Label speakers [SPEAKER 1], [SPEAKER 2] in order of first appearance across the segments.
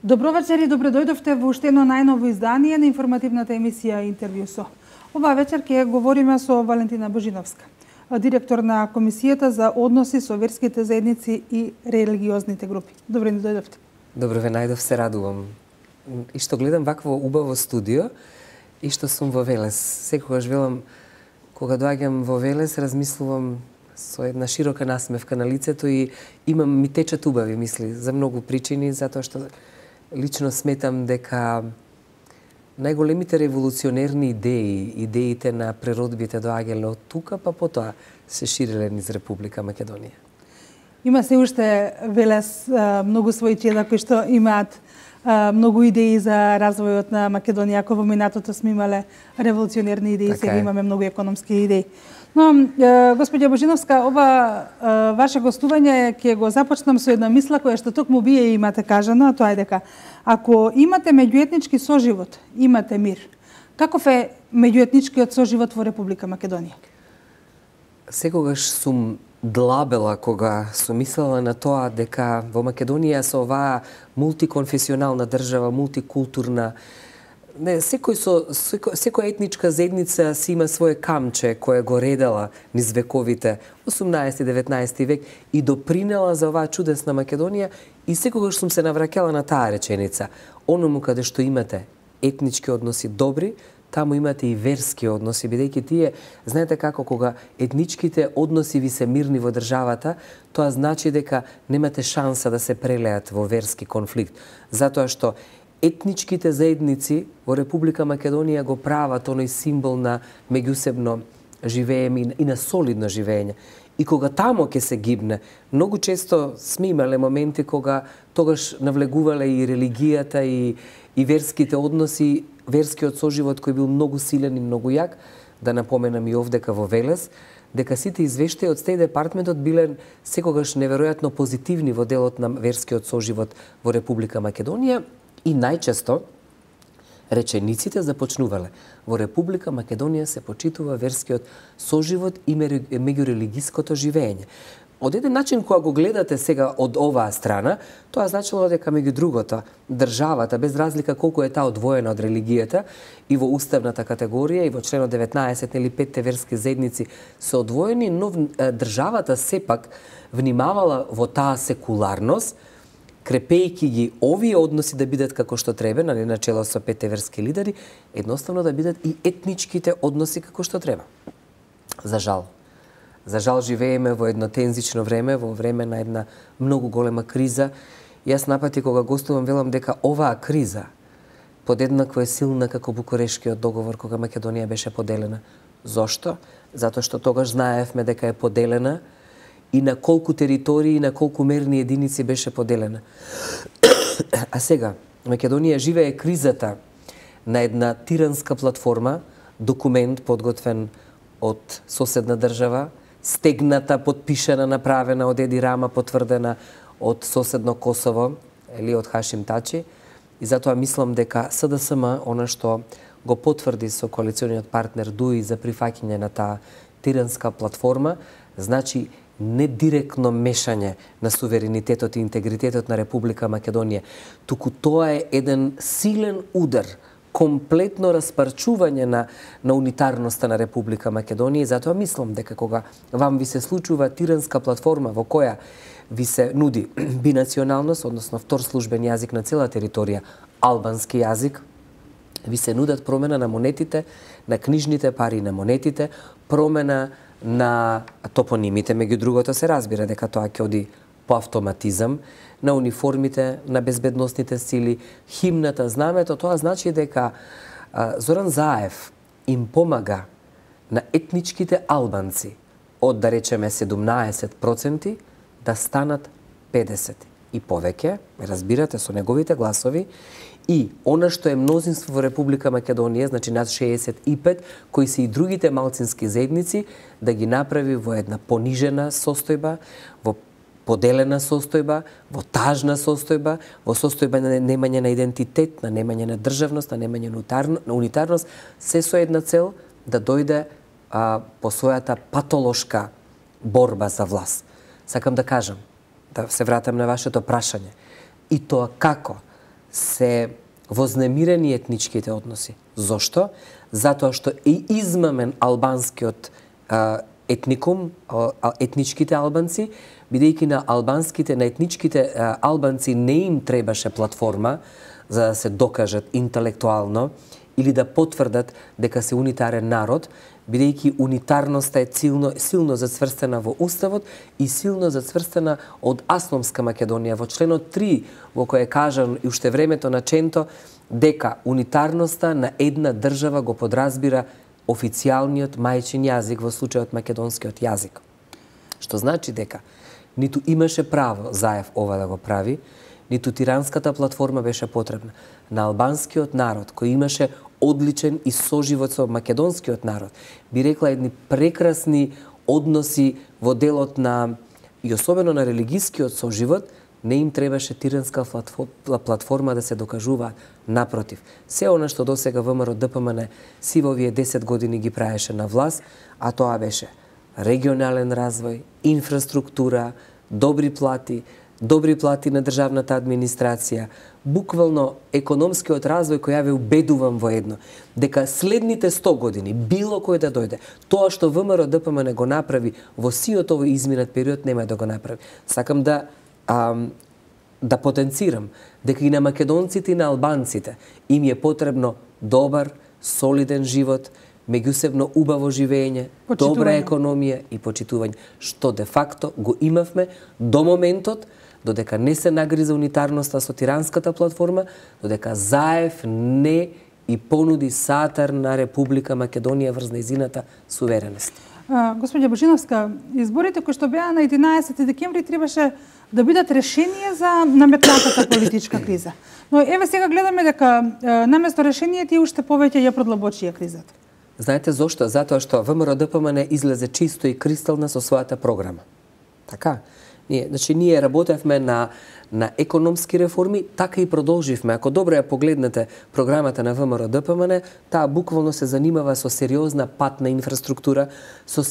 [SPEAKER 1] Добро вечер и добре дојдовте во уште едно најново издание на информативната емисија Интервју со. Оваа вечер ќе говориме со Валентина Божиновска, директор на Комисијата за односи со верските заедници и религиозните групи. Добре ни дојдовте.
[SPEAKER 2] Добро ве најдов, се радувам. И што гледам вакво убаво студио и што сум во Велес. Секогаш велам, кога доаѓам во Велес, размислувам со една широка насмевка на лицето и ми течат убави мисли за многу причини, затоа што лично сметам дека најголемите револуционерни идеите на преродбите доаѓале од тука, па потоа се ширеле низ Република Македонија.
[SPEAKER 1] Има се уште Велес многу своји чеда кои што имаат многу идеи за развојот на Македонија, ако во минатото сме имале револуционерни идеи, сега имаме многу економски идеи. Но, господја Божиновска, ова ваше гостување ќе го започнам со една мисла која што токму вие имате кажано, а тоа е дека ако имате меѓуетнички соживот, имате мир. Каков е меѓуетничкиот соживот во Република Македонија?
[SPEAKER 2] Секогаш сум длабела кога сум мислела на тоа дека во Македонија со оваа мултиконфесионална држава, мултикултурна, секоја етничка заедница си има свое камче кое го редела низ вековите, 18-19 век, и допринела за оваа чудесна Македонија, и секогаш сум се навраќала на таа реченица. Оному каде што имате етнички односи добри, таму имате и верски односи, бидејќи тие, знаете како, кога етничките односи ви се мирни во државата, тоа значи дека немате шанса да се прелеат во верски конфликт. Затоа што етничките заедници во Република Македонија го прават оној символ на меѓусебно живеење и на солидно живење. И кога тамо ќе се гибне, многу често сме имале моменти кога тогаш навлегувале и религијата и верските односи, верскиот соживот кој бил многу силен и многу јак. Да напоменам и овдека во Велес, дека сите извештаи од Стеј департментот биле секогаш неверојатно позитивни во делот на верскиот соживот во Република Македонија, и најчесто речениците започнувале: во Република Македонија се почитува верскиот соживот и меѓурелигиското живење. Од еден начин, кога го гледате сега од оваа страна, тоа значило дека меѓу другото, државата, без разлика колку е таа одвоена од религијата, и во уставната категорија, и во членот 19, или 5 верски заедници се одвоени, но државата сепак внимавала во таа секуларност, крепејќи ги овие односи да бидат како што треба, на начело со 5 верски лидери, едноставно да бидат и етничките односи како што треба. За жал живееме во едно тензично време, во време на една многу голема криза. Јас напати кога гостувам велам дека оваа криза подеднакво е силна како Букурешкиот договор кога Македонија беше поделена. Зошто? Затоа што тогаш знаевме дека е поделена и на колку територии и на колку мерни единици беше поделена. А сега, Македонија живее кризата на една тиранска платформа, документ подготвен од соседна држава, стегната, подпишана, направена од Еди Рама, потврдена од соседно Косово или од Хашим Тачи. И затоа мислам дека СДСМ, она што го потврди со коалициониот партнер ДУИ за прифаќање на таа тиранска платформа, значи не директно мешање на суверенитетот и интегритетот на Република Македонија, туку тоа е еден силен удар, комплетно распарчување на унитарноста на Република Македонија. И затоа мислам дека кога вам ви се случува тиранска платформа во која ви се нуди бинационалност, односно втор службен јазик на цела територија, албански јазик, ви се нудат промена на монетите, на книжните пари на монетите, промена на топонимите, меѓу другото се разбира дека тоа ќе оди по автоматизам, на униформите, на безбедносните сили, химната, знамето. Тоа значи дека Зоран Заев им помага на етничките албанци од, да речеме, 17% да станат 50 и повеќе, разбирате, со неговите гласови, и она што е мнозинство во Република Македонија, значи над 65, кои се и другите малцински заедници, да ги направи во една понижена состојба, во поделена состојба, во тажна состојба, во состојба на немање на идентитет, на немање на државност, на немање на унитарност, се со една цел да дојде по својата патолошка борба за власт. Сакам да кажам, да се вратам на вашето прашање, и тоа како се вознемирени етничките односи. Зошто? Затоа што е измамен албанскиот етникум, етничките албанци, бидејќи на етничките албанци не им требаше платформа за да се докажат интелектуално или да потврдат дека се унитарен народ, бидејќи унитарноста е силно зацврстена во Уставот и силно зацврстена од Асномска Македонија. Во членот 3, во кој е кажано и уште времето на Ченто, дека унитарноста на една држава го подразбира официјалниот мајчин јазик, во случајот македонскиот јазик. Што значи дека ниту имаше право Заев ова да го прави, ниту тиранската платформа беше потребна. На албанскиот народ, кој имаше одличен и соживот со македонскиот народ, би рекла едни прекрасни односи во делот на, и особено на религискиот соживот, не им требаше тиранска платформа да се докажуваат. Напротив, се она што досега ВМРО ДПМН си во овие 10 години ги праеше на власт, а тоа беше регионален развој, инфраструктура, добри плати на државната администрација, буквално економскиот развој кој ја ве убедувам во едно, дека следните 100 години, било кој да дојде, тоа што ВМРО ДПМН го направи во сиот овој изминат период, нема да го направи. Сакам да потенцирам дека и на македонците и на албанците им е потребно добар, солиден живот, меѓусебно убаво живење, добра економија и почитување, што де факто го имавме до моментот, додека не се нагриза унитарноста со тиранската платформа, додека Заев не и понуди сатар на Република Македонија врз нејзината сувереност.
[SPEAKER 1] Господја Божиновска, изборите кои што беа на 11 декември требаше да бидат решение за наметнатата политичка криза. Но еве сега гледаме дека наместо решение тие уште повеќе ја продлабочија кризата.
[SPEAKER 2] Знаете зошто? Затоа што ВМРО ДПМН излезе чисто и кристална со својата програма. Така? Ние работевме на економски реформи, така и продолживме. Ако добро ја погледнете програмата на ВМРО ДПМН, таа буквално се занимава со сериозна патна инфраструктура, со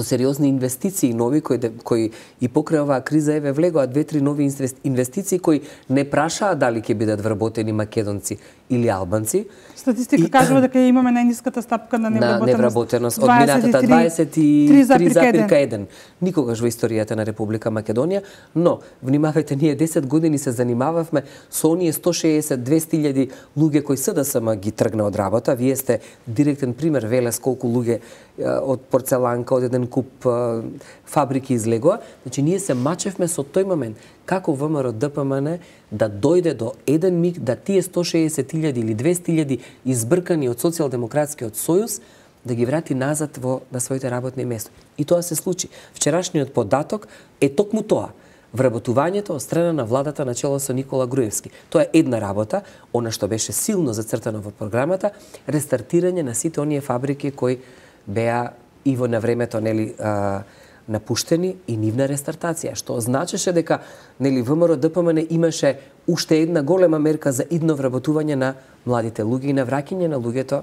[SPEAKER 2] сериозни инвестиции нови кои и покрај оваа криза еве влегоа 2-3 нови инвестиции кои не прашаа дали ќе бидат вработени македонци или албанци.
[SPEAKER 1] Статистика кажува дека имаме најниската стапка на
[SPEAKER 2] невработеност од минатата 23,1. Никогаш во историјата на Република Македонија, но внимавајте, ние 10 години се занимававме со оние 160-200 луѓе кои СДСМ ги тргна од работа. Вие сте директен пример, Велес, колку луѓе од порцеланка, од еден куп фабрики излегоа. Значи, ние се мачевме со тој момент. Како ВМРО ДПМН да дојде до еден миг да тие 160.000 или 200.000 избркани од Социјалдемократскиот сојуз да ги врати назад на своите работни места. И тоа се случи. Вчерашниот податок е токму тоа. Вработувањето од страна на владата на чело со Никола Груевски. Тоа е една работа, она што беше силно зацртано во програмата, рестартирање на сите оние фабрики кои беа и во на времето напуштени и нивна рестартација, што значеше дека ВМРО ДПМН имаше уште една голема мерка за идно вработување на младите луѓе и на враќање на луѓето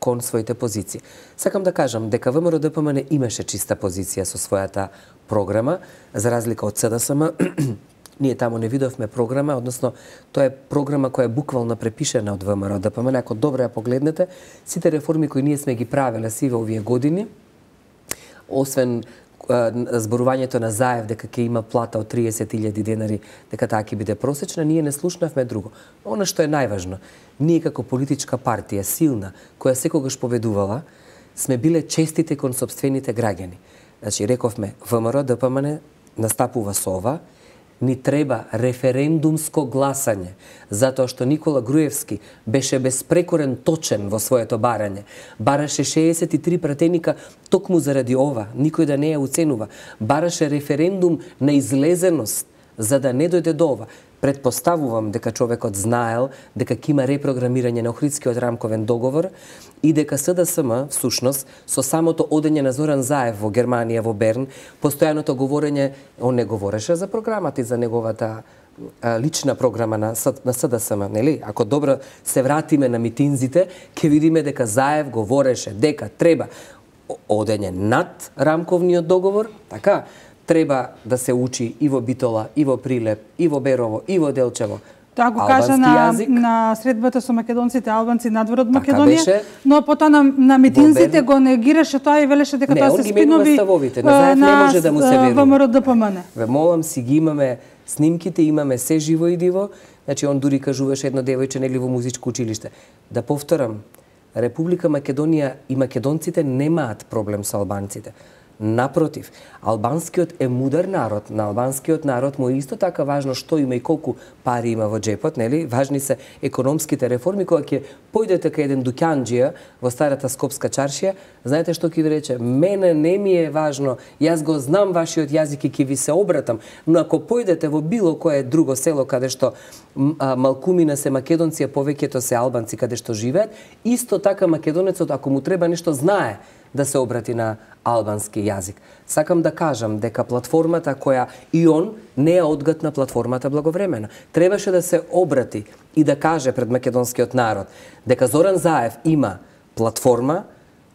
[SPEAKER 2] кон своите позиции. Сакам да кажам дека ВМРО ДПМН имаше чиста позиција со својата програма, за разлика од СДСМ. Ние таму не видовме програма, односно тоа е програма која е буквално препишена од ВМРО ДПМН. Ако добро ја погледнете, сите реформи кои ние сме ги правеле си во овие години, освен зборувањето на Заев дека ќе има плата од 30.000 денари, дека таа ќе биде просечна, ние не слушнавме друго. Она што е најважно, ние како политичка партија силна, која секогаш победувала, сме биле честите кон сопствените граѓани. Значи, рековме, ВМРО ДПМН настапува со ова, ни треба референдумско гласање, затоа што Никола Груевски беше безпрекорен точен во своето барање. Бараше 63 пратеника токму заради ова, никој да не ја уценува. Бараше референдум на излезеност, за да не дојде до ова. Предпоставувам дека човекот знаел дека ќе има репрограмирање на Охридскиот рамковен договор и дека СДСМ, всушност, со самото одење на Зоран Заев во Германија, во Берн, постојаното говорење, он не говореше за програмата и за неговата лична програма на СДСМ, нели? Ако добро се вратиме на митинзите, ќе видиме дека Заев говореше дека треба одење над рамковниот договор, така, треба да се учи и во Битола, и во Прилеп, и во Берово, и во Делчево,
[SPEAKER 1] Тоа го кажа на средбата со македонците албанци надвор од Македонија, но потоа на митинзите го негираше тоа и велеше дека тоа се спинови
[SPEAKER 2] на
[SPEAKER 1] ВМРО ДПМН.
[SPEAKER 2] Ве молам си, ги имаме снимките, имаме се живо и диво. Значи он дури кажуваше едно девојче негли во музичко училиште. Да повторам, Република Македонија и македонците немаат проблем со албанците. Напротив, албанскиот е мудар народ. На албанскиот народ му е исто така важно што има и колку пари има во джепот, нели? Важни се економските реформи, кога ќе појдете кај еден дуќанџија во старата Скопска чаршија, знаете што ќе ви рече? Мене не ми е важно, јас го знам вашиот јазик и ќе ви се обратам, но ако појдете во било кое друго село каде што малкумина се македонци, а повеќето се албанци каде што живеат, исто така македонецот ако му треба нешто знае да се обрати на албански јазик. Сакам да кажам дека платформата која и он не ја одгатна платформата благовремено. Требаше да се обрати и да каже пред македонскиот народ дека Зоран Заев има платформа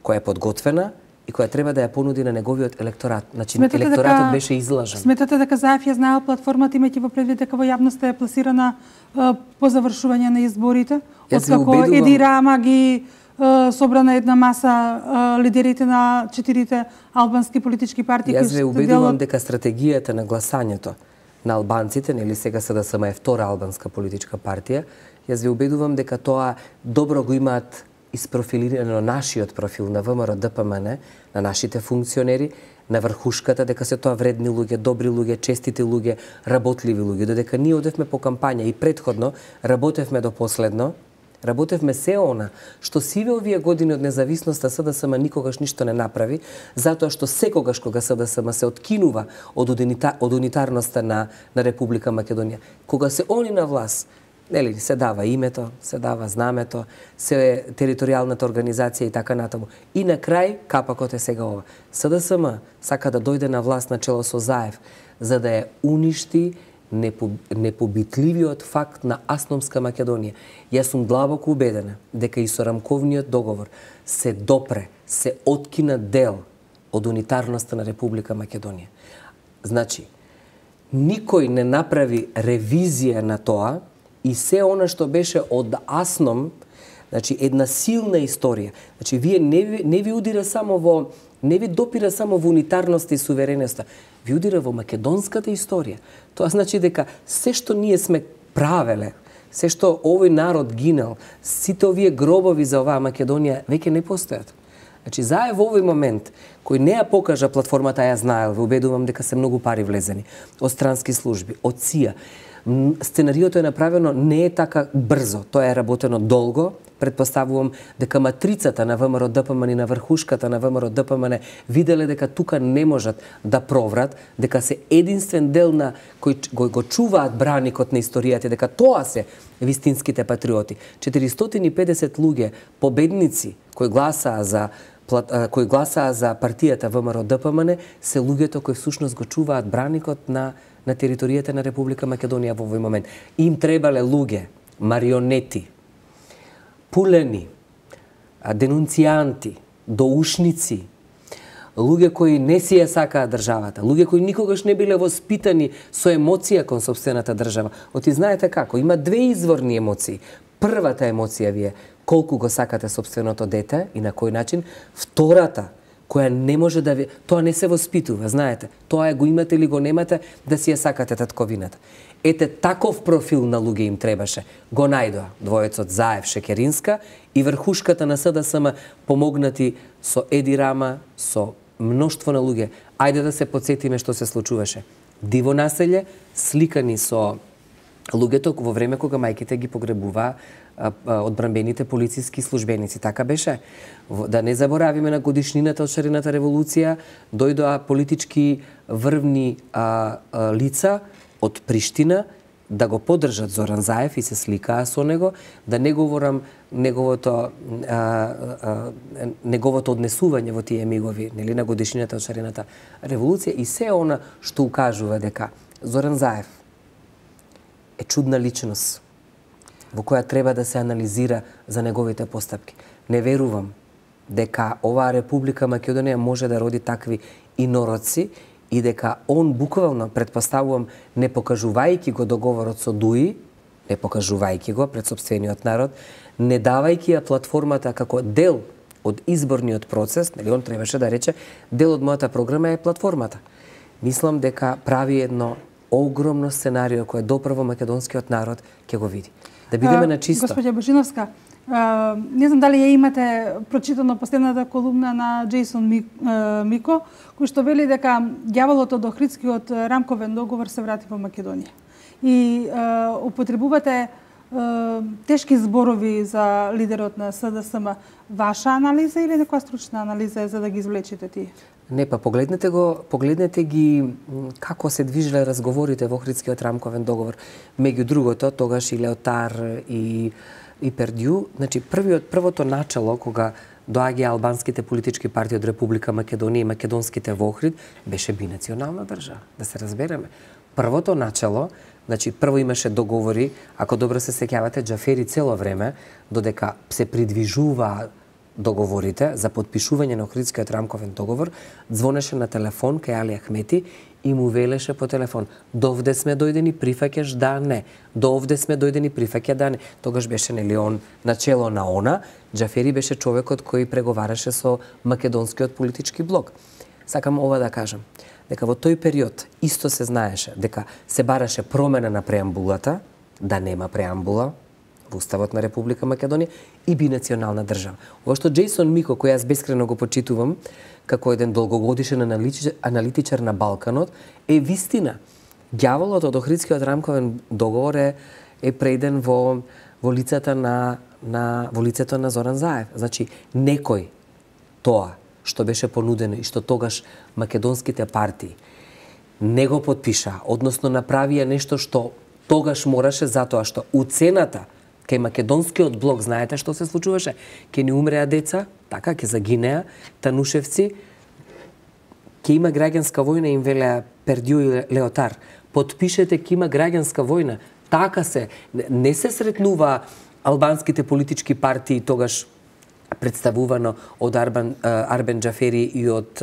[SPEAKER 2] која е подготвена и која треба да ја понуди на неговиот електорат. Значи, електоратот беше излажен.
[SPEAKER 1] Сметате дека Заев ја знаел платформата, имајќи во предвид дека во јавноста е пласирана по завршување на изборите? Откако Еди Рама ги собра на една маса лидерите на 4 албански политички партии.
[SPEAKER 2] Јас ве убедувам дека стратегијата на гласањето на албанците, нели сега СДСМ е втора албанска политичка партија, јас ве убедувам дека тоа добро го имаат isprofilirano нашиот профил на ВМРО ДПМН, на нашите функционери, на врхушката, дека се тоа вредни луѓе, добри луѓе, честити луѓе, работливи луѓе, додека ние одевме по кампања и претходно работевме до последно, работевме се она што сиве овие години од независноста СДСМ никогаш ништо не направи, затоа што секогаш кога СДСМ се откинува од унитарноста на Република Македонија, кога се они на власт, нели, се дава името, се дава знамето, се е територијалната организација и така натаму. И на крај капакот е сега ова. СДСМ сака да дојде на власт на чело со Заев, за да ја уништи непобитливиот факт на Асномска Македонија. Јас сум длабоко убедена дека и со рамковниот договор се допре, се откина дел од унитарноста на Република Македонија. Значи, никој не направи ревизија на тоа и се она што беше од Асном, значи една силна историја. Значи, вие не ви удира само во не ви допира само во унитарноста и сувереноста, ви удира во македонската историја. Тоа значи дека се што ние сме правеле, се што овој народ гинал, сите овие гробови за оваа Македонија веќе не постојат. Значи, Заев во овој момент, кој не ја покажа платформата, ја знаел, ве убедувам дека се многу пари влезени од странски служби, од ЦИА. Сценариото е направено не е така брзо, тоа е работено долго. Предпоставувам дека матрицата на ВМРО ДПМН и на врхушката на ВМРО ДПМН виделе дека тука не можат да проврат, дека се единствен дел на кој го чуваат браникот на историјата, дека тоа се вистинските патриоти. 450 луѓе, победници кои гласаа за партијата ВМРО ДПМН се луѓето кои всушност го чуваат браникот на територијата на Република Македонија во овој момент. Им требале луѓе, марионети, пулени, денунцијанти, доушници, луѓе кои не си ја сакаат државата, луѓе кои никогаш не биле воспитани со емоција кон сопствената држава. Оти знаете како, има две изворни емоции. Првата емоција ви е колку го сакате сопственото дете и на кој начин. Втората, која не може да ви... Тоа не се воспитува, знаете. Тоа е го имате или го немате, да си ја сакате татковината. Ете, таков профил на луѓе им требаше. Го најдоа двојецот Заев, Шекеринска и врхушката на СДСМ помогнати со Еди Рама, со мноштво на луѓе. Ајде да се подсетиме што се случуваше. Диво населје, сликани со луѓето во време кога мајките ги погребуваа одбранбените полициски службеници. Така беше. Да не заборавиме на годишнината од Шарената револуција, дојдоа политички врвни лица од Приштина да го поддржат Зоран Заев и се сликаа со него, да не говорам неговото однесување во тие мигови, нели, на годишнината од Шарената револуција и се она што укажува дека Зоран Заев е чудна личност во која треба да се анализира за неговите постапки. Не верувам дека оваа Република Македонија може да роди такви инороци и дека он буквално, предпоставувам, не покажувајќи го договорот со Дуи, не покажувајќи го пред сопствениот народ, не давајќи ја платформата како дел од изборниот процес, нели он требаше да рече, дел од мојата програма е платформата. Мислам дека прави едно огромно сценарио кое допрво македонскиот народ ќе го види. Да бидеме на чисто.
[SPEAKER 1] Господја Божиновска, не знам дали ја имате прочитано последната колумна на Джейсон Мико, кој што вели дека ѓаволот од Охридскиот рамковен договор се врати во Македонија. И употребувате тешки зборови за лидерот на СДСМ. Ваша анализа или некоја стручна анализа е за да ги извлечете тие?
[SPEAKER 2] Не, па погледнете ги како се движеле разговорите во Охридскиот рамковен договор. Меѓу другото, тогаш и Леотар и Пердју, значи првото начало кога доаѓа албанските политички партии од Република Македонија и македонските во Охрид, беше бинационална држава, да се разбереме. Првото начало, значи прво имаше договори, ако добро се сеќавате, Џафери цело време, додека се придвижува договорите за подпишување на Охридскиот рамковен договор, звонеше на телефон кај Али Ахмети и му велеше по телефон: "Довде сме дојдени, прифаќаш, да, не. Довде сме дојдени, прифаќа, да, не." Тогаш беше нели он начело на она. Џафери беше човекот кој преговараше со македонскиот политички блок. Сакам ова да кажам, дека во тој период исто се знаеше дека се бараше промена на преамбулата, да нема преамбула во Уставот на Република Македонија и бинационална држава. Ова што Джейсон Мико, кој јас бескрено го почитувам како еден долгогодишен аналитичар на Балканот, е вистина. Ѓаволот од Охридскиот рамковен договор е преден во лицето на Зоран Заев. Значи, некој тоа што беше понудено и што тогаш македонските партии не го подпиша, односно направија нешто што тогаш мораше, затоа што уцената кај македонскиот блок, знаете што се случуваше? Ке ни умреа деца, така, ке загинеа танушевци, ке има граѓанска војна, им велеа Пердју и Леотар. Подпишете, ке има граѓанска војна. Така се, не се сретнува албанските политички партии тогаш представувано од Арбен Џафери и од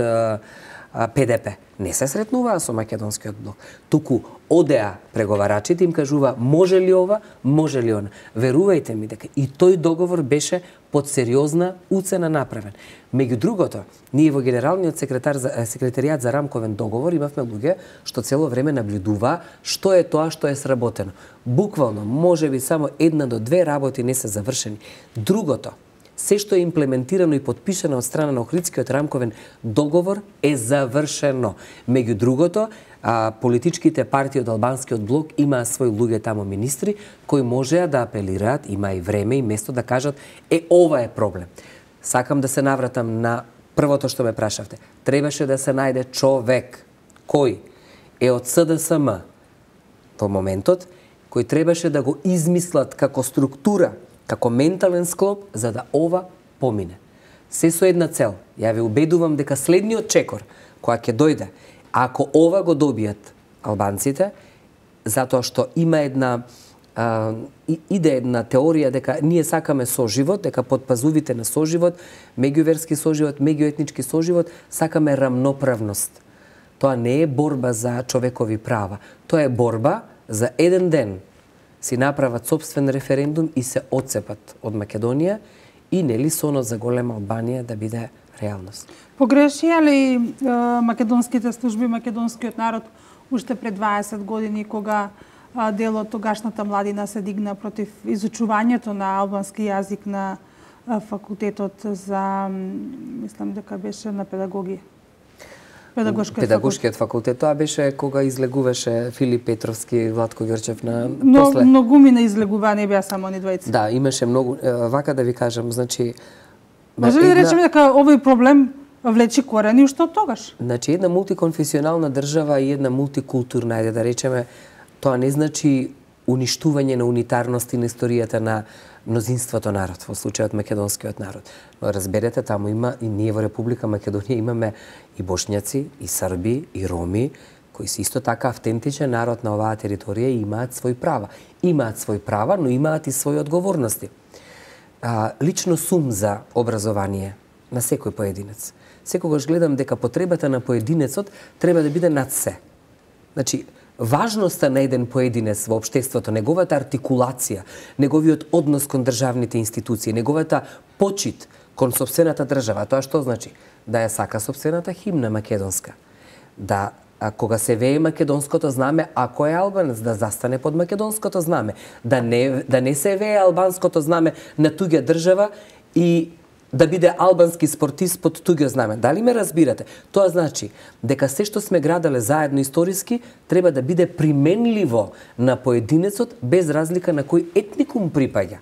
[SPEAKER 2] ПДП. Не се сретнуваа со македонскиот блок. Туку одеа преговарачите, им кажува може ли ова, може ли она. Верувајте ми дека и тој договор беше под сериозна уцена направен. Меѓу другото, ние во Генералниот секретаријат за рамковен договор имавме луѓе што цело време наблюдува што е тоа што е сработено. Буквално, можеби само 1 до 2 работи не се завршени. Другото, се што е имплементирано и подпишано од страна на Охридскиот рамковен договор е завршено. Меѓу другото, политичките партии од албанскиот блок имаа своји луѓе тамо министри кои можеа да апелираат, има и време и место да кажат ова е проблем. Сакам да се навратам на првото што ме прашавте. Требаше да се најде човек кој е од СДСМ во моментот, кој требаше да го измислат како структура, како ментален склоп, за да ова помине. Се со една цел. Ја ве убедувам дека следниот чекор, која ќе дојде, ако ова го добијат албанците, затоа што има една теорија дека ние сакаме соживот, дека подпазувите на соживот, меѓуверски соживот, меѓуетнички соживот, сакаме рамноправност. Тоа не е борба за човекови права, тоа е борба за еден ден си направат собствен референдум и се отцепат од Македонија и нели сонот за голема Албанија да биде реалност.
[SPEAKER 1] Погрешија ли македонските служби, македонскиот народ уште пред 20 години кога дел од тогашната младина се дигна против изучувањето на албански јазик на факултетот за, мислам дека беше на педагогија?
[SPEAKER 2] Педагошкиот факултет, тоа беше кога излегуваше Филип Петровски, Владко Ѓорчев на
[SPEAKER 1] после. Многу мина излегува, не беа само они двајца.
[SPEAKER 2] Да, имаше многу, вака да ви кажам, значи
[SPEAKER 1] може ли да речеме дека овој проблем влечи корени уште од тогаш?
[SPEAKER 2] Значи една мултиконфесионална држава и една мултикултурна, ајде да речеме, тоа не значи уништување на унитарност и на историјата на мнозинството народ, во случајот македонскиот народ. Но разберете, таму има и ние во Република Македонија имаме и бошњаци, и срби, и роми, кои се исто така автентичен народ на оваа територија и имаат своји права. Имаат своји права, но имаат и своји одговорности. Лично сум за образование на секој поединец. Секогаш гледам дека потребата на поединецот треба да биде над се. Значи, важноста на еден поединец во општеството, неговата артикулација, неговиот однос кон државните институции, неговата почит кон сопствената држава. Тоа што значи? Да ја сака сопствената химна македонска. Да кога се вее македонското знаме, ако е албанец, да застане под македонското знаме. Да не се вее албанското знаме на туѓа држава и да биде албански спортист под туѓо знаме. Дали ме разбирате? Тоа значи дека се што сме градале заедно историски треба да биде применливо на поединецот без разлика на кој етникум припаѓа.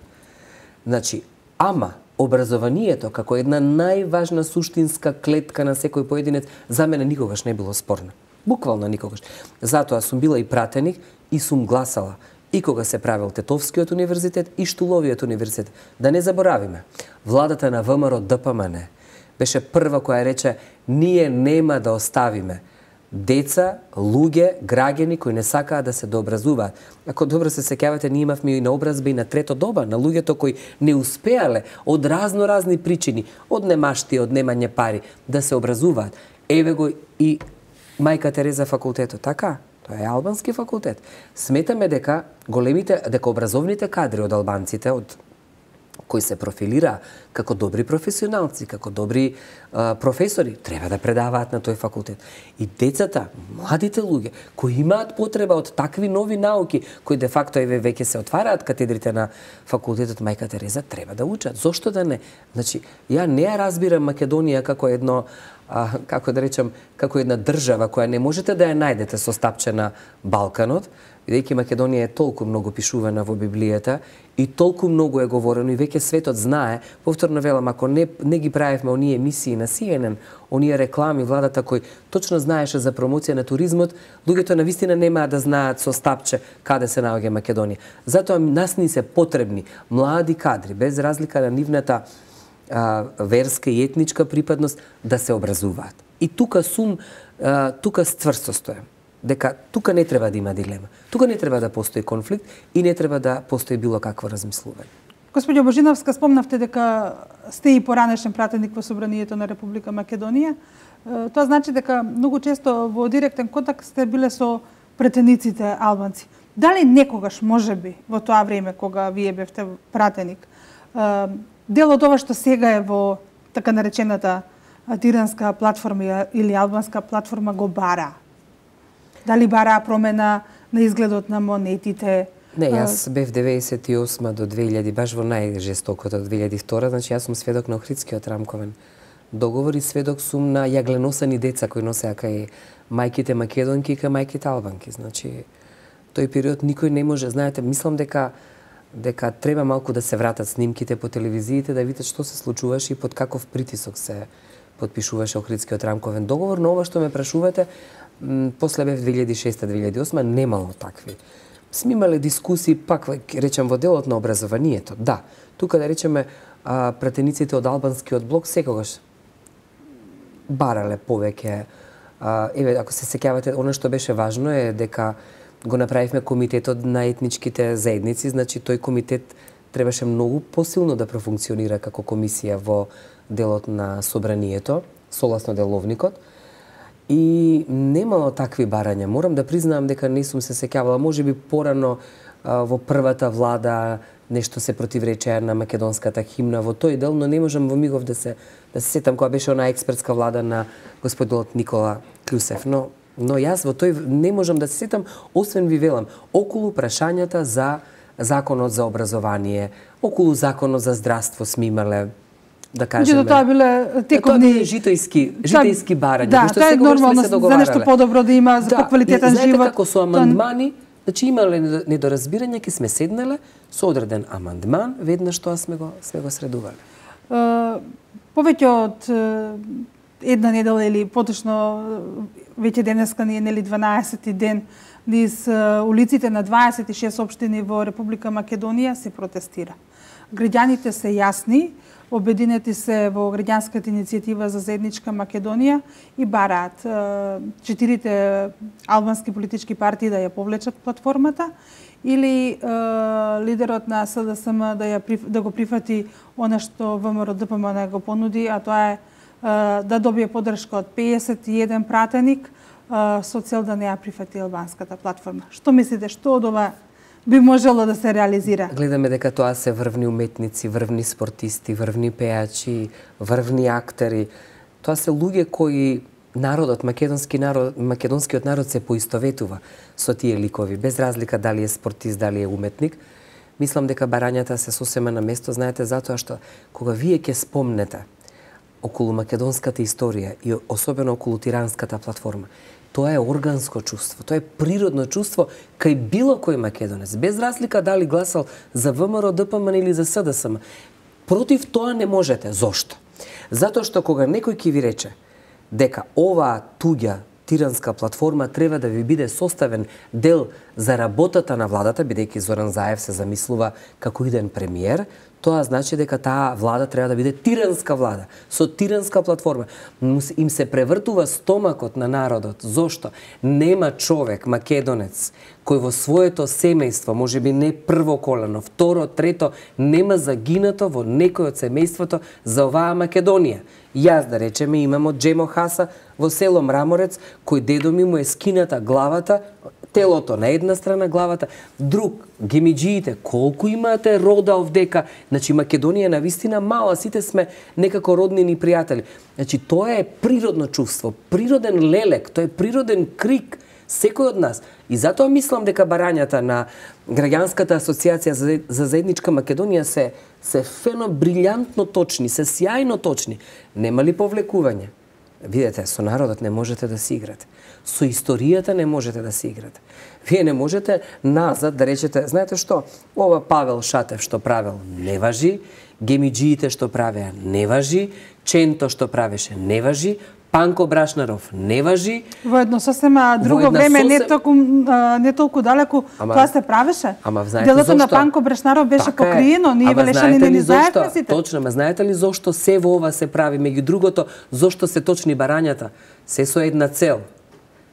[SPEAKER 2] Значи, ама образованието како една најважна суштинска клетка на секој поединец за мене никогаш не било спорно. Буквално никогаш. Затоа сум била и пратеник и сум гласала и кога се правил Тетовскиот универзитет и Штуловиот универзитет. Да не заборавиме, владата на ВМРО ДПМН беше прва која рече ние нема да оставиме деца, луѓе, граѓани кои не сакаат да се дообразуваат. Ако добро се сеќавате, ние имавме и наобразба и на трето доба, на луѓето кои не успеале од разни причини, од немашти, од немање пари, да се образуваат. Еве го и Мајка Тереза факултетот, така? Тоа е албански факултет. Сметаме дека образовните кадри од албанците, од кои се профилира како добри професионалци, како добри професори, треба да предаваат на тој факултет. И децата, младите луѓе, кои имаат потреба од такви нови науки, кои де факто веќе се отвараат катедрите на факултетот Мајка Тереза, треба да учат. Зошто да не? Значи, ја не ја разбирам Македонија како едно како да речам, како една држава која не можете да ја најдете со стапче на Балканот, бидејќи Македонија е толку многу пишувана во Библијата и толку многу е говорено и веќе светот знае, повторно велам, ако не ги правевме оние емисии на CNN, оние реклами, владата кој точно знаеше за промоција на туризмот, луѓето навистина немаа да знаат со стапче каде се наоѓа Македонија. Затоа нас ни се потребни млади кадри, без разлика на нивната верска и етничка припадност, да се образуваат. И тука стврсто стојам, дека тука не треба да има дилема. Тука не треба да постои конфликт и не треба да постои било какво размислување.
[SPEAKER 1] Господјо Божиновска, спомнавте дека сте и поранешен пратеник во Собранието на Република Македонија. Тоа значи дека многу често во директен контакт сте биле со пратениците албанци. Дали некогаш, можеби, во тоа време кога вие бевте пратеник, дел од ова што сега е во така наречената тиранска платформа или албанска платформа го бара? Дали бара промена на изгледот на монетите?
[SPEAKER 2] Не, јас бев 98 до 2000, баш во најжестокото од 2002, значи јас сум сведок на Охридскиот рамковен договор и сведок сум на јагленосани деца кои носеа кај мајките македонки и кај мајките албанки. Значи, тој период никој не може, знаете, мислам дека треба малку да се вратат снимките по телевизиите, да видат што се случуваше и под каков притисок се подпишуваше Охридскиот рамковен договор, но ова што ме прашувате, после бев 2006-2008 немало такви. Сме имале дискусии, пак речем во делот на образованието. Да, тука да речеме пратениците од албанскиот блок секогаш барале повеќе. Еве, ако се сеќавате, она што беше важно е дека го направивме комитетот на етничките заедници, значи тој комитет требаше многу посилно да профункционира како комисија во делот на Собранието, согласно деловникот. И немало такви барања. Морам да признаам дека не сум се сеќавала, можеби порано во првата влада нешто се противречеа на македонската химна во тој дел, но не можам во мигов да се сетам која беше онаа експертска влада на господинот Никола Клюсев, но јас во тој не можам да се сетам, освен ви велам, околу прашањата за законот за образование, околу законот за здравство сме имале, да кажеме.
[SPEAKER 1] Тоа биле тековни
[SPEAKER 2] житејски барања,
[SPEAKER 1] да, тоа е нормално за нешто подобро да има, за поквалитетен живот.
[SPEAKER 2] Знаете како со амандмани, значи имале недоразбирање, ке сме седнале со одреден амандман, веднаш тоа сме го средувале.
[SPEAKER 1] Повеќе од една недела или поточно веќе денеска ни е нели 12-ти ден низ улиците на 26 општини во Република Македонија се протестира. Граѓаните се јасни, обединети се во граѓанската иницијатива за заедничка Македонија и бараат 4 албански политички партии да ја повлечат платформата или лидерот на СДСМ да го прифати она што ВМРО ДПМН го понуди, а тоа е да добие поддршка од 51 пратеник, со цел да не ја прифати албанската платформа. Што мислите, што од ова би можело да се реализира?
[SPEAKER 2] Гледаме дека тоа се врвни уметници, врвни спортисти, врвни пејачи, врвни актери. Тоа се луѓе кои народот, македонскиот народ се поистоветува со тие ликови, без разлика дали е спортист, дали е уметник. Мислам дека барањата се сосема на место, знаете, затоа што кога вие ќе спомнете околу македонската историја и особено околу тиранската платформа, тоа е органско чувство, тоа е природно чувство кај било кој македонец, без разлика дали гласал за ВМРО, ДПМН или за СДСМ. Против тоа не можете. Зошто? Затоа што кога некој ќе ви рече дека оваа туѓа тиранска платформа треба да ви биде составен дел за работата на владата, бидејќи Зоран Заев се замислува како иден премиер, тоа значи дека таа влада треба да биде тиранска влада, со тиранска платформа. Им се превртува стомакот на народот. Зошто? Нема човек, македонец, кој во своето семејство, можеби не прво колено, второ, трето, нема загинато во некој од семејството за оваа Македонија. Јас, да речеме, имам од Джемо Хаса во село Мраморец, кој дедо ми му е скината главата, телото на една страна, главата, друг, гемиджиите, колку имате рода овдека. Значи, Македонија на вистина мала, сите сме некако роднини пријатели. Значи, тоа е природно чувство, природен лелек, тоа е природен крик, секој од нас. И затоа мислам дека барањата на Граѓанската асоциација за заедничка Македонија се брилјантно точни, се сјајно точни. Нема ли повлекување? Видете, со народот не можете да си играте. Со историјата не можете да си играте. Вие не можете назад да речете, знаете што, ова Павел Шатев што правел не важи, гемиджиите што правеа не важи, Ченто што правеше не важи, Панко Брашнаров не важи.
[SPEAKER 1] Во едно сосема друго време, не толку далеку, тоа се правеше.
[SPEAKER 2] Ама знаете
[SPEAKER 1] делото
[SPEAKER 2] зошто?
[SPEAKER 1] на Панко Брашнаров беше покриено, ние велешани не ни знаевме сите.
[SPEAKER 2] Точно, ама знаете ли зошто се во ова се прави? Меѓу другото, зошто се точни барањата? Се со една цел.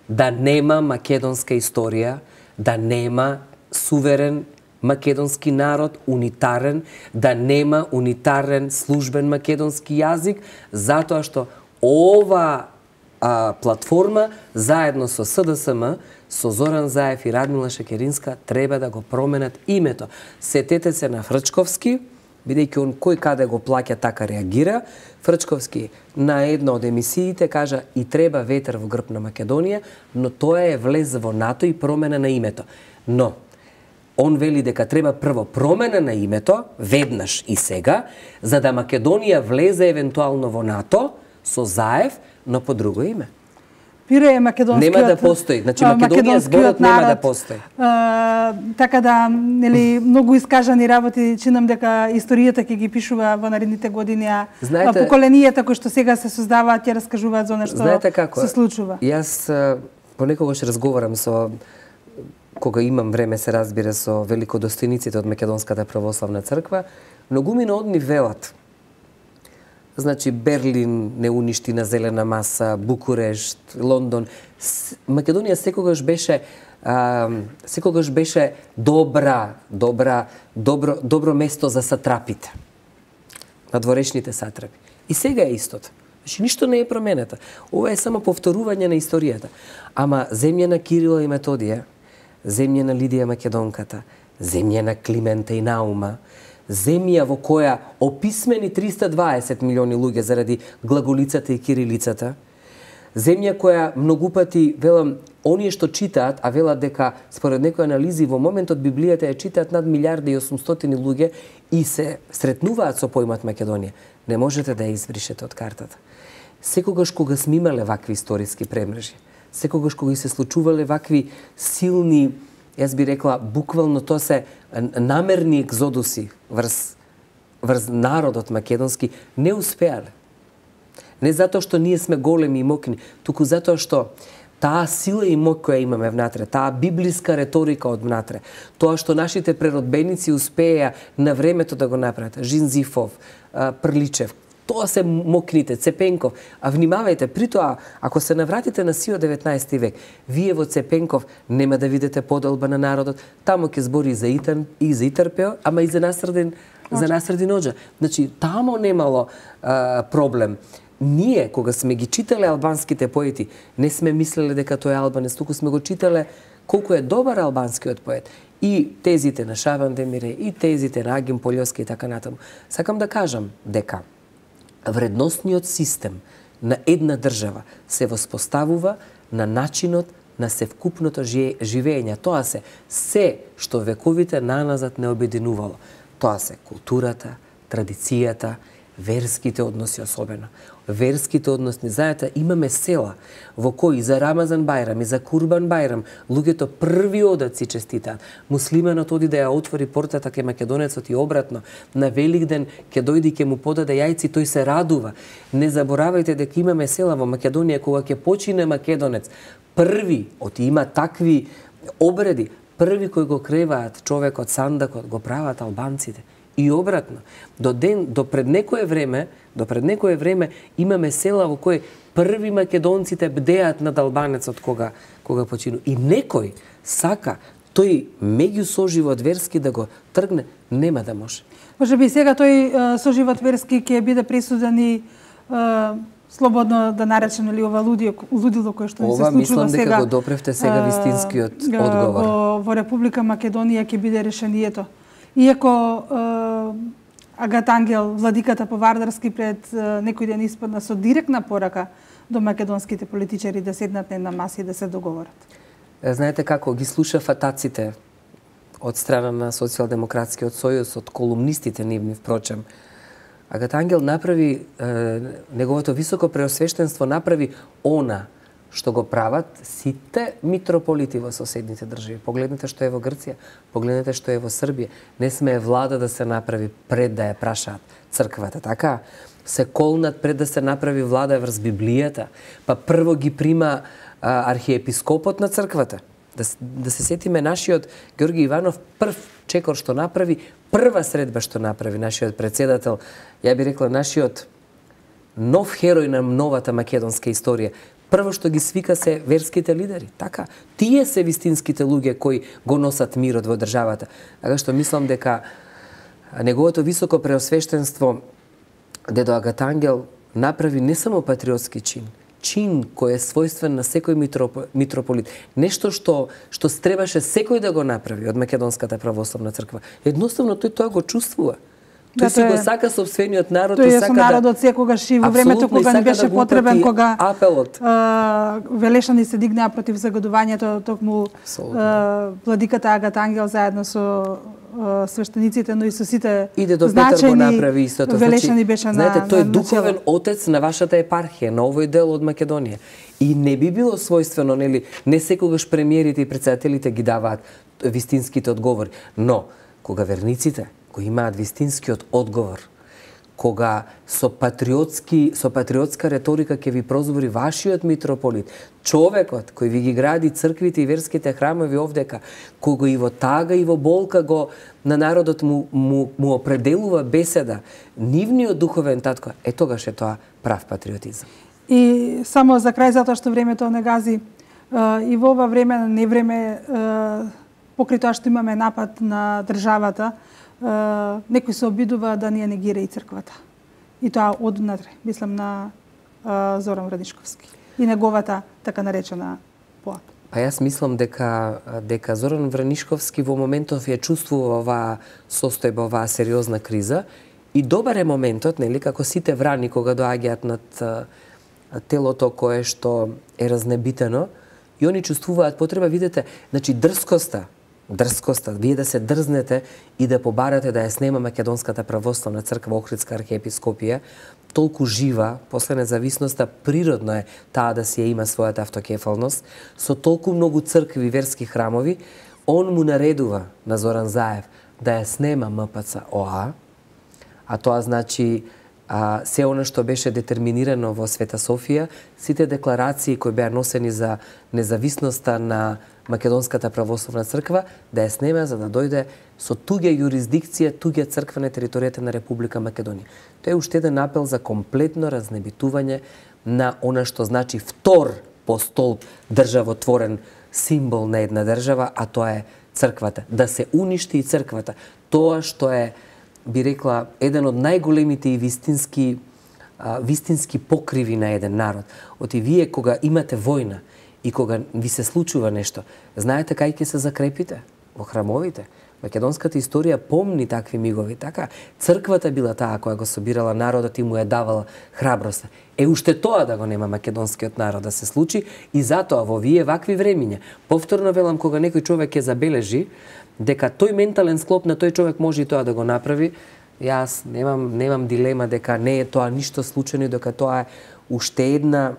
[SPEAKER 2] Да нема македонска историја, да нема суверен македонски народ, унитарен, да нема унитарен службен македонски јазик, затоа што ова платформа, заедно со СДСМ, со Зоран Заев и Радмила Шекеринска, треба да го променат името. Сетете се на Фрчковски, бидејќи он кој каде го плаќа така реагира. Фрчковски на една од емисиите кажа и треба ветер во грб на Македонија, но тоа е влез во НАТО и промена на името. Но он вели дека треба прво промена на името, веднаш и сега, за да Македонија влезе евентуално во НАТО со Заев, но по друго име.
[SPEAKER 1] Пире е македонскиот...
[SPEAKER 2] Нема да постои. Значи, Македонија зборот нема да постои.
[SPEAKER 1] Така да, нели, многу искажани работи, чинам дека историјата ќе ги пишува во наредните години, а поколенијата кои што сега се создаваат ќе раскажуваат за нешто се случува.
[SPEAKER 2] Јас понекогаш разговарам со, кога имам време се разбира, со великодостојниците од Македонската православна црква, многумина од нив велат. Значи, Берлин не уништи на зелена маса, Букурешт, Лондон. Македонија секогаш беше добро место за сатрапите. Надворешните сатрапи. И сега е истото. Значи, ништо не е променето. Ова е само повторување на историјата. Ама земја на Кирила и Методија, земја на Лидија Македонката, земја на Климента и Наума, земја во која описмени 320 милиони луѓе заради глаголицата и кирилицата, земја која многу пати, велам, оние што читаат, а велат дека според некои анализи во моментот Библијата ја читаат над 1.800.000 луѓе и се сретнуваат со поимот Македонија, не можете да ја избришете од картата. Секогаш кога сме имале вакви историски премрежи, секогаш кога се случувале вакви силни, јас би рекла, буквално тоа се намерни екзодуси врз народот македонски, не успеале. Не затоа што ние сме големи и мокни, туку затоа што таа сила и мок која имаме внатре, таа библиска реторика од внатре, тоа што нашите преродбеници успеја на времето да го направат, Жинзифов, Прличев, тоа се мокните, Цепенков. А внимавајте, при тоа, ако се навратите на сиот 19 век, вие во Цепенков нема да видите поделба на народот, таму ќе збори и за Итарпео, ама и за Насредин за Насредин Оџа. Значи, тамо немало проблем. Ние, кога сме ги читале албанските поети, не сме мислеле дека тој е албанец, туку сме го читале колку е добар албанскиот поет. И тезите на Шабан Демире, и тезите на Агим Полјовски и така натаму. Сакам да кажам дека вредносниот систем на една држава се воспоставува на начинот на севкупното живење. Тоа се што вековите наназад не обединувало. Тоа се културата, традицијата, верските односи особено. Верските односи, знаете, имаме села во кои за Рамазан Бајрам и за Курбан Бајрам луѓето први одат си честитаат. Муслименот оди да ја отвори портата кај македонецот и обратно. На Великден ќе дојди ќе му подаде јајци, тој се радува. Не заборавајте дека имаме села во Македонија кога ќе почине македонец. Први, има такви обреди, први кои го креваат човекот сандакот, го прават албанците. И обратно, до пред некое време имаме села во кои први македонците бдеат над албанецот кога почину. И некој сака тој меѓу соживот верски да го тргне, нема да може.
[SPEAKER 1] Може би сега тој соживот верски ќе биде присуден и слободно да наречем или ова лудило кое што ни се случува сега.
[SPEAKER 2] Ова мислам дека го допревте сега вистинскиот одговор.
[SPEAKER 1] Во Република Македонија ќе биде решението. Иако Агат Ангел, владиката по Вардарски, пред некој ден испадна со директна порака до македонските политичари да седнат на една маса и да се договорат.
[SPEAKER 2] Знаете како ги слуша фатаците од страна на Социјалдемократскиот сојуз, од колумнистите нивни, впрочем. Агат Ангел направи, неговото високо преосвештенство направи она што го прават сите митрополити во соседните држави. Погледнете што е во Грција, погледнете што е во Србија. Не смее влада да се направи пред да ја прашаат црквата, така? Се колнат пред да се направи влада врз Библијата, па прво ги прима архиепископот на црквата. Да се сетиме нашиот Георги Иванов, прв чекор што направи, прва средба што направи нашиот председател, ја би рекла нашиот нов херој на новата македонска историја. Прво што ги свика се верските лидери, така? Тие се вистинските луѓе кои го носат мирот во државата. Така што мислам дека неговото високо преосвештенство дедо Агат Ангел направи не само патриотски чин кој е својствен на секој митрополит. Нешто што требаше секој да го направи од Македонската православна црква. Едноставно тој тоа го чувствува. Тој си го сака собствениот народ и сака
[SPEAKER 1] да... Тој е со народот секогаш и во времето кога ни беше потребен, кога Велешани се дигнаа против загадувањето, токму владиката Агат Ангел заедно со свештениците, но и со сите значајни Велешани беше на...
[SPEAKER 2] Знаете, тој е духовен отец на вашата епархија, на овој дел од Македонија. И не би било својствено, нели, не секогаш премиерите и председателите ги даваат вистинските одговори, но кога верниците го имаат вистинскиот одговор, кога со патриотска реторика ќе ви прозвори вашиот митрополит, човекот кој ви ги гради црквите и верските храмови овдека, кога и во тага и во болка го на народот му определува беседа, нивниот духовен татко, тогаш е тоа прав патриотизам.
[SPEAKER 1] И само за крај, затоа што времето не гази, и во ова време, не време, покрај тоа што имаме напад на државата, некој се обидува да ни ја негира и црквата. И тоа однатре, мислам на Зоран Вранишковски и неговата така наречена поа.
[SPEAKER 2] Па јас мислам дека Зоран Вранишковски во моментов ја чувствува оваа состојба, оваа сериозна криза и добар е моментот, нели, како сите врани кога доаѓаат над телото кое што е разнебитено и они чувствуваат потреба, видите, значи дрскоста, вие да се дрзнете и да побарате да ја снема Македонската православна црква Охридска архиепископија, толку жива, после независноста, природно е таа да си ја има својата автокефалност, со толку многу цркви, верски храмови, он му наредува на Зоран Заев да ја снема МПЦ ОА, а тоа значи се она што беше детерминирано во Света Софија, сите декларации кои беа носени за независноста на Македонската православна црква, да ја снеме за да дојде со туѓа юрисдикција, туѓа црква на територијата на Република Македонија. Тоа е уште еден апел за комплетно разнебитување на она што значи втор по столб државотворен символ на една држава, а тоа е црквата. Да се уништи и црквата. Тоа што е би рекла, еден од најголемите и вистински покриви на еден народ. Оти вие кога имате војна и кога ви се случува нешто, знаете кај ќе се закрепите? Во храмовите. Македонската историја помни такви мигови, така? Црквата била таа која го собирала народот и му ја давала храброста. Уште тоа да го нема македонскиот народ да се случи и затоа во вие вакви времиња, повторно велам, кога некој човек ќе забележи дека тој ментален склоп на тој човек може и тоа да го направи, јас немам дилема дека не е тоа ништо случајно, дека тоа е уште една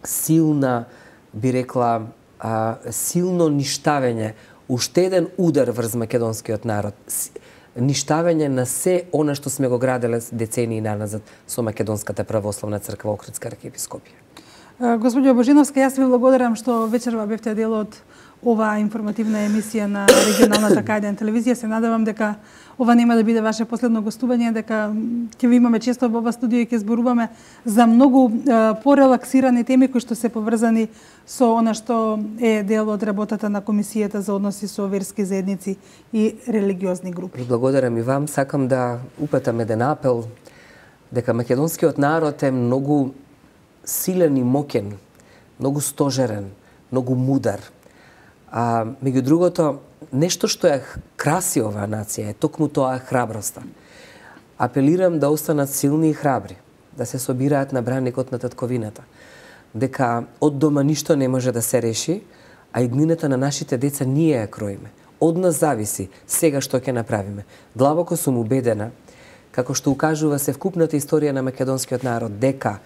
[SPEAKER 2] силна, би рекла, силно ништавење, уште еден удар врз македонскиот народ, ништавење на се она што сме го граделе децении наназад со Македонската православна црква Охридска архиепископија.
[SPEAKER 1] Господјо Божиновска, јас ви благодарам што вечерва бевте дел од оваа информативна емисија на регионалната К1 телевизија. Се надевам дека ова нема да биде ваше последно гостување, дека ќе ви имаме често во ова студио и ќе зборуваме за многу порелаксирани теми кои што се поврзани со она што е дел од работата на Комисијата за односи со верски заедници и религиозни групи.
[SPEAKER 2] Благодарам и вам. Сакам да упатам еден апел дека македонскиот народ е многу силен и моќен, многу стожерен, многу мудар. Меѓу другото, нешто што ја краси оваа нација е токму тоа храброста. Апелирам да останат силни и храбри, да се собираат на браникот на татковината, дека од дома ништо не може да се реши, а иднината на нашите деца ние ја кроиме. Од нас зависи сега што ќе направиме. Длабоко сум убедена, како што укажува се вкупната историја на македонскиот народ, дека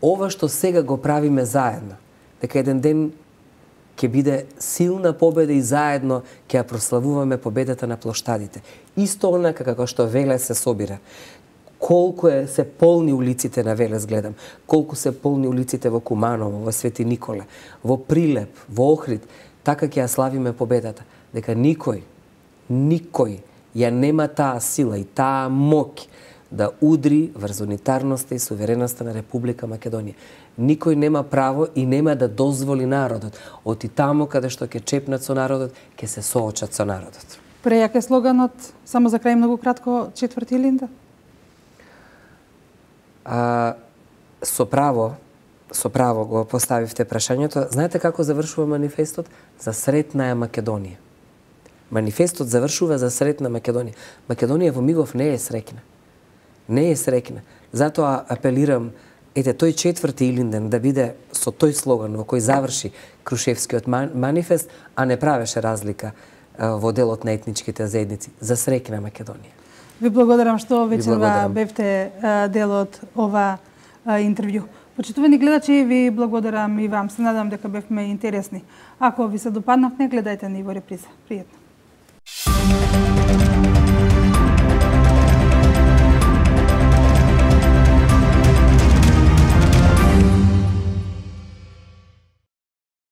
[SPEAKER 2] ова што сега го правиме заедно, дека еден ден ќе биде силна победа и заедно ќе ја прославуваме победата на плоштадите. Исто онака како што Велес се собира. Колку се полни улиците на Велес гледам, колку се полни улиците во Куманово, во Свети Николе, во Прилеп, во Охрид, така ќе ја славиме победата. Дека никој ја нема таа сила и таа моќ да удри врз унитарноста и сувереноста на Република Македонија. Никој нема право и нема да дозволи народот. Оти таму каде што ќе чепнат со народот, ќе се соочат со народот.
[SPEAKER 1] Прејак е слоганот, само за крај многу кратко, 4 Илинда?
[SPEAKER 2] Со право го поставивте прашањето. Знаете како завршува манифестот? За сретна е Македонија. Манифестот завршува за сретна Македонија. Македонија во мигов не е среќна. Не е среќна. Затоа апелирам, тој 4 Илинден да биде со тој слоган во кој заврши Крушевскиот манифест, а не правеше разлика во делот на етничките заедници. За среќна Македонија.
[SPEAKER 1] Ви благодарам што вечерва бевте дел од ова интервју. Почитувани гледачи, ви благодарам и вам. Се надам дека бевме интересни. Ако ви се допаднавме, гледајте ни во реприза. Пријатно.